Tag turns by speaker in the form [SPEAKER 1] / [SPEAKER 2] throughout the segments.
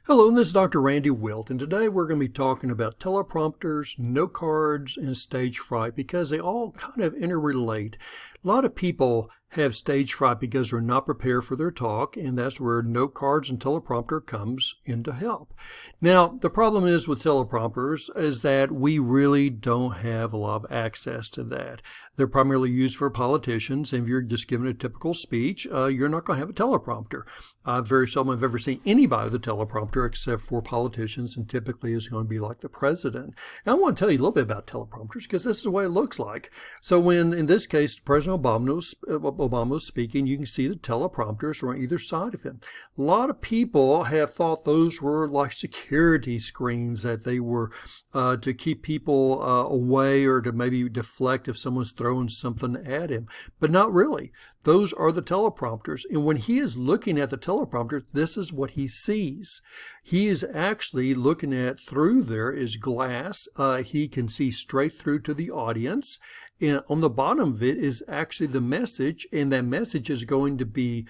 [SPEAKER 1] Hello, this is Dr. Randy Wilt, and today we're going to be talking about teleprompters, note cards, and stage fright because they all kind of interrelate. A lot of people have stage fright because they're not prepared for their talk, and that's where note cards and teleprompter comes in to help. Now, the problem is with teleprompters is that we really don't have a lot of access to that. They're primarily used for politicians, and if you're just giving a typical speech, you're not going to have a teleprompter. Very seldom I've ever seen anybody with a teleprompter except for politicians, and typically it's going to be like the president. And I want to tell you a little bit about teleprompters because this is what it looks like. So when, in this case, President Obama was speaking, you can see the teleprompters are on either side of him. A lot of people have thought those were like security screens, that they were to keep people away or to maybe deflect if someone's throwing something at him, but not really. Those are the teleprompters. And when he is looking at the teleprompter, this is what he sees. He is actually looking at, through there is glass. He can see straight through to the audience. And on the bottom of it is actually the message, and that message is going to be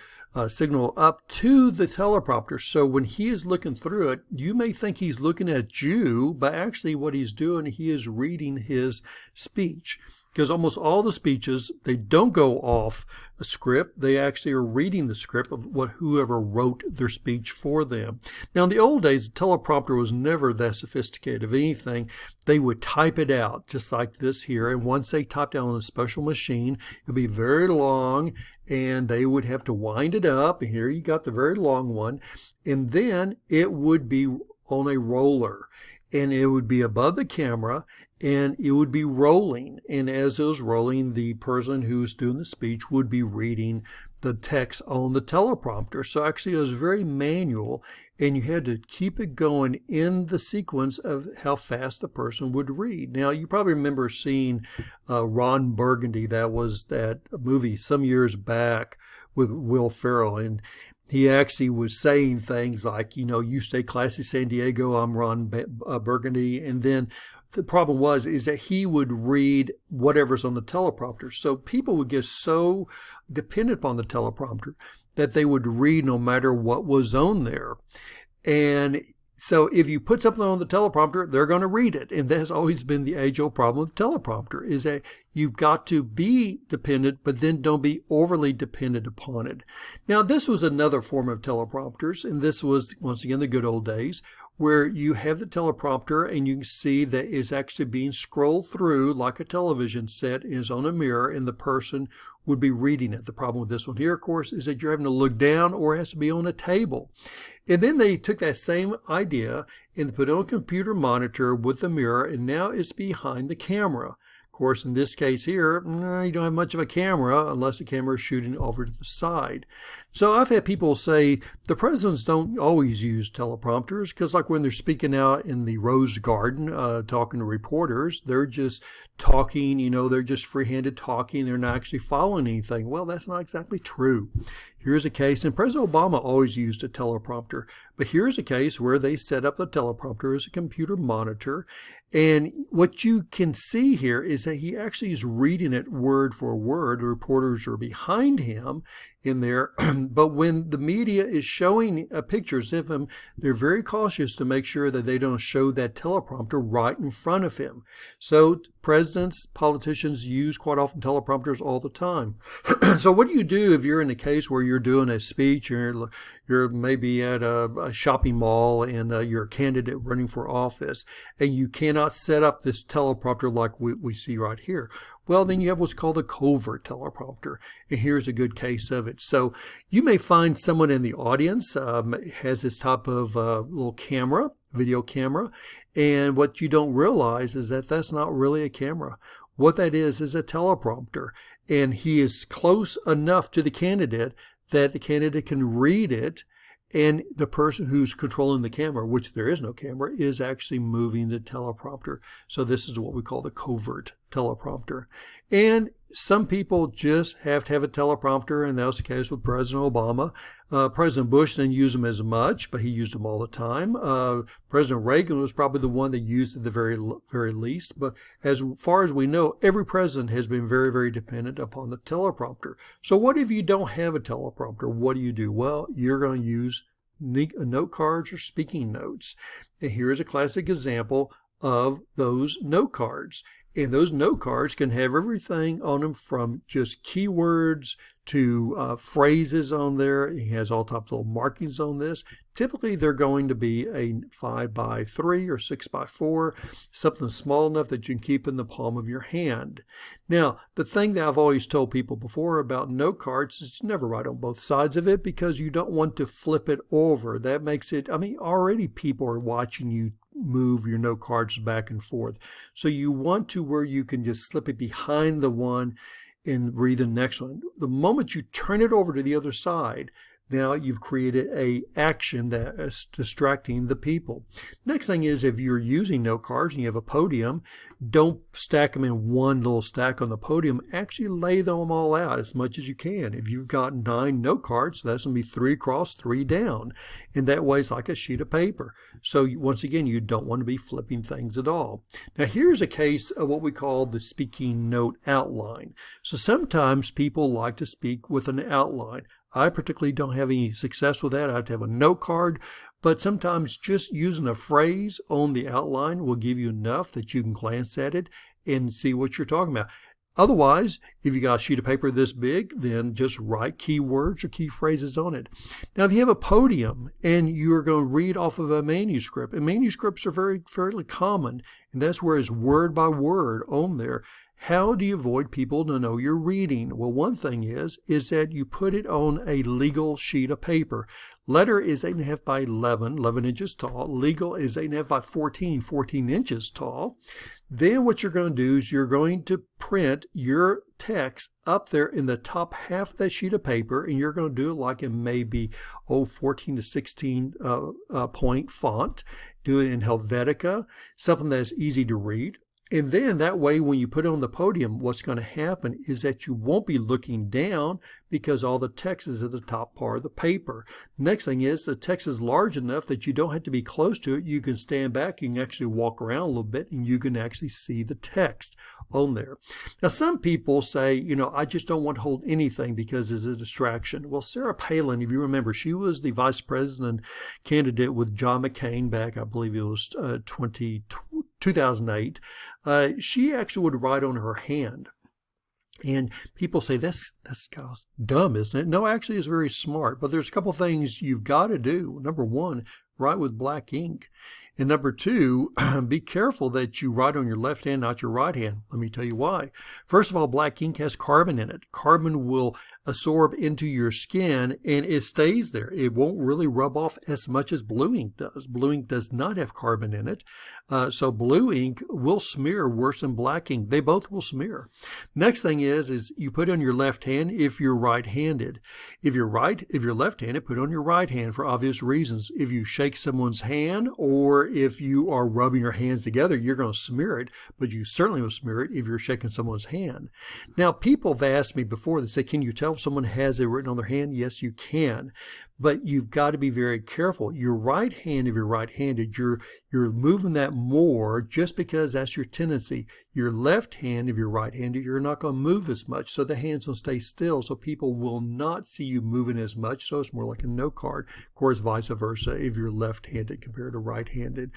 [SPEAKER 1] signaled up to the teleprompter. So when he is looking through it, you may think he's looking at you, but actually what he's doing, he is reading his speech. Because almost all the speeches, they don't go off a script. They actually are reading the script of what whoever wrote their speech for them. Now, in the old days, the teleprompter was never that sophisticated. If anything, they would type it out just like this here. And once they typed out on a special machine, it would be very long, and they would have to wind it up. And here you got the very long one. And then it would be on a roller, and it would be above the camera, and it would be rolling. And as it was rolling, the person who's doing the speech would be reading the text on the teleprompter. So actually it was very manual, and you had to keep it going in the sequence of how fast the person would read. Now, you probably remember seeing Ron Burgundy. That was that movie some years back with Will Ferrell, and he actually was saying things like, you know, you stay classy, San Diego, I'm Ron Burgundy. And then the problem is that he would read whatever's on the teleprompter. So people would get so dependent upon the teleprompter that they would read no matter what was on there. And so if you put something on the teleprompter, they're going to read it. And that's always been the age-old problem with the teleprompter, is that you've got to be dependent, but then don't be overly dependent upon it. Now, this was another form of teleprompters, and this was, once again, the good old days, where you have the teleprompter and you can see that it's actually being scrolled through like a television set is on a mirror, and the person would be reading it. The problem with this one here, of course, is that you're having to look down, or it has to be on a table. And then they took that same idea and put it on a computer monitor with the mirror, and now it's behind the camera. Of course, in this case here, you don't have much of a camera unless the camera is shooting over to the side. So I've had people say the presidents don't always use teleprompters, because like when they're speaking out in the Rose Garden, talking to reporters, they're just talking, you know, they're just free-handed talking. They're not actually following anything. Well, that's not exactly true. Here's a case, and President Obama always used a teleprompter, but here's a case where they set up the teleprompter as a computer monitor, and what you can see here is that he actually is reading it word for word. The reporters are behind him in there, but when the media is showing pictures of him, they're very cautious to make sure that they don't show that teleprompter right in front of him. So presidents, politicians use quite often teleprompters all the time. So what do you do if you're in a case where you're doing a speech, or you're maybe at a shopping mall, and you're a candidate running for office, and you cannot set up this teleprompter like we see right here? Well, then you have what's called a covert teleprompter, and here's a good case of it. So you may find someone in the audience has this type of little camera, video camera, and what you don't realize is that that's not really a camera. What that is a teleprompter, and he is close enough to the candidate that the candidate can read it, and the person who's controlling the camera, which there is no camera, is actually moving the teleprompter. So this is what we call the covert teleprompter. And some people just have to have a teleprompter, and that was the case with President Obama. President Bush didn't use them as much, but he used them all the time. President Reagan was probably the one that used it the very least. But as far as we know, every president has been very, very dependent upon the teleprompter. So what if you don't have a teleprompter? What do you do? Well, you're going to use note cards or speaking notes. And here's a classic example of those note cards. And those note cards can have everything on them from just keywords to phrases on there. It has all types of little markings on this. Typically, they're going to be a 5x3 or 6x4, something small enough that you can keep in the palm of your hand. Now, the thing that I've always told people before about note cards is never write on both sides of it because you don't want to flip it over. That makes it, I mean, already people are watching you move your note cards back and forth. So you want to where you can just slip it behind the one and read the next one. The moment you turn it over to the other side, now you've created a action that is distracting the people. Next thing is if you're using note cards and you have a podium, don't stack them in one little stack on the podium. Actually lay them all out as much as you can. If you've got 9 note cards, that's going to be 3 across, 3 down. And that way it's like a sheet of paper. So once again, you don't want to be flipping things at all. Now here's a case of what we call the speaking note outline. So sometimes people like to speak with an outline. I particularly don't have any success with that. I have to have a note card, but sometimes just using a phrase on the outline will give you enough that you can glance at it and see what you're talking about. Otherwise, if you got a sheet of paper this big, then just write keywords or key phrases on it. Now, if you have a podium and you're going to read off of a manuscript, and manuscripts are fairly common, and that's where it's word by word on there. How do you avoid people to know you're reading? Well, one thing is that you put it on a legal sheet of paper. Letter is 8.5 by 11 inches tall. Legal is 8.5 by 14 inches tall. Then what you're going to do is you're going to print your text up there in the top half of that sheet of paper, and you're going to do it like in maybe 14 to 16 point font. Do it in Helvetica, something that's easy to read. And then that way, when you put it on the podium, what's going to happen is that you won't be looking down because all the text is at the top part of the paper. Next thing is the text is large enough that you don't have to be close to it. You can stand back, you can actually walk around a little bit, and you can actually see the text on there. Now, some people say, you know, I just don't want to hold anything because it's a distraction. Well, Sarah Palin, if you remember, she was the vice president candidate with John McCain back, I believe it was 2008. She actually would write on her hand. And people say, that's kind of dumb, isn't it? No, actually it's very smart. But there's a couple things you've got to do. Number one, write with black ink. And number two, be careful that you write on your left hand, not your right hand. Let me tell you why. First of all, black ink has carbon in it. Carbon will absorb into your skin and it stays there. It won't really rub off as much as blue ink does. Blue ink does not have carbon in it. So blue ink will smear worse than black ink. They both will smear. Next thing is you put it on your left hand if you're right-handed. If you're left-handed, put it on your right hand for obvious reasons. If you shake someone's hand or if you are rubbing your hands together, you're going to smear it, but you certainly will smear it if you're shaking someone's hand. Now, people have asked me before, they say, can you tell if someone has it written on their hand? Yes, you can. But you've got to be very careful. Your right hand, if you're right-handed, you're moving that more just because that's your tendency. Your left hand, if you're right-handed, you're not going to move as much. So the hand's going to stay still. So people will not see you moving as much. So it's more like a note card. Of course, vice versa if you're left-handed compared to right-handed.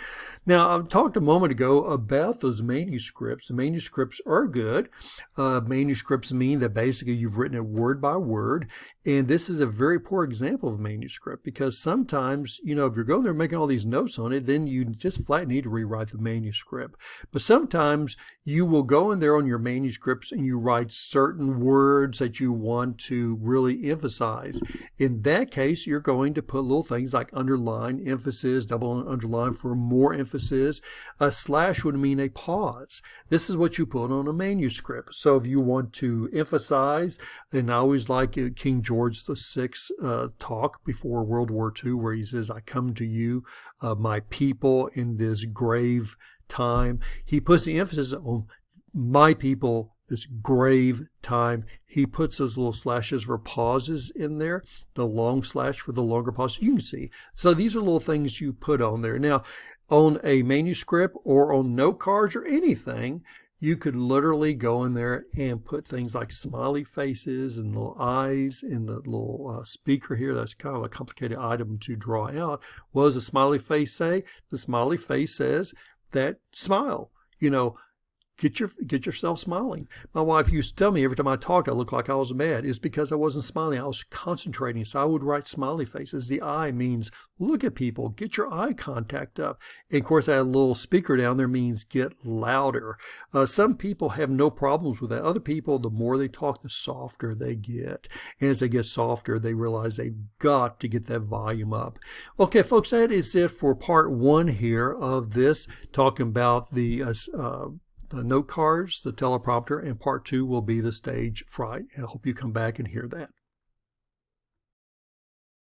[SPEAKER 1] Now, I talked a moment ago about those manuscripts. The manuscripts are good. Manuscripts mean that basically you've written it word by word. And this is a very poor example of manuscript because sometimes, you know, if you're going there making all these notes on it, then you just flat need to rewrite the manuscript. But sometimes you will go in there on your manuscripts and you write certain words that you want to really emphasize. In that case, you're going to put little things like underline, emphasis, double underline for more emphasis. A slash would mean a pause. This is what you put on a manuscript. So if you want to emphasize, and I always like King George VI talk before World War II where he says, I come to you, my people, in this grave time. He puts the emphasis on my people, this grave time. He puts those little slashes for pauses in there, the long slash for the longer pause. You can see. So these are little things you put on there. Now, on a manuscript or on note cards or anything, you could literally go in there and put things like smiley faces and little eyes in the little speaker here. That's kind of a complicated item to draw out. What does a smiley face say? The smiley face says that smile. You know, get yourself smiling. My wife used to tell me every time I talked, I looked like I was mad. It's because I wasn't smiling. I was concentrating. So I would write smiley faces. The eye means look at people, get your eye contact up. And of course, that little speaker down there means get louder. Some people have no problems with that. Other people, the more they talk, the softer they get. And as they get softer, they realize they've got to get that volume up. Okay, folks, that is it for part 1 here of this, talking about the note cards, the teleprompter, and part 2 will be the stage fright. And I hope you come back and hear that.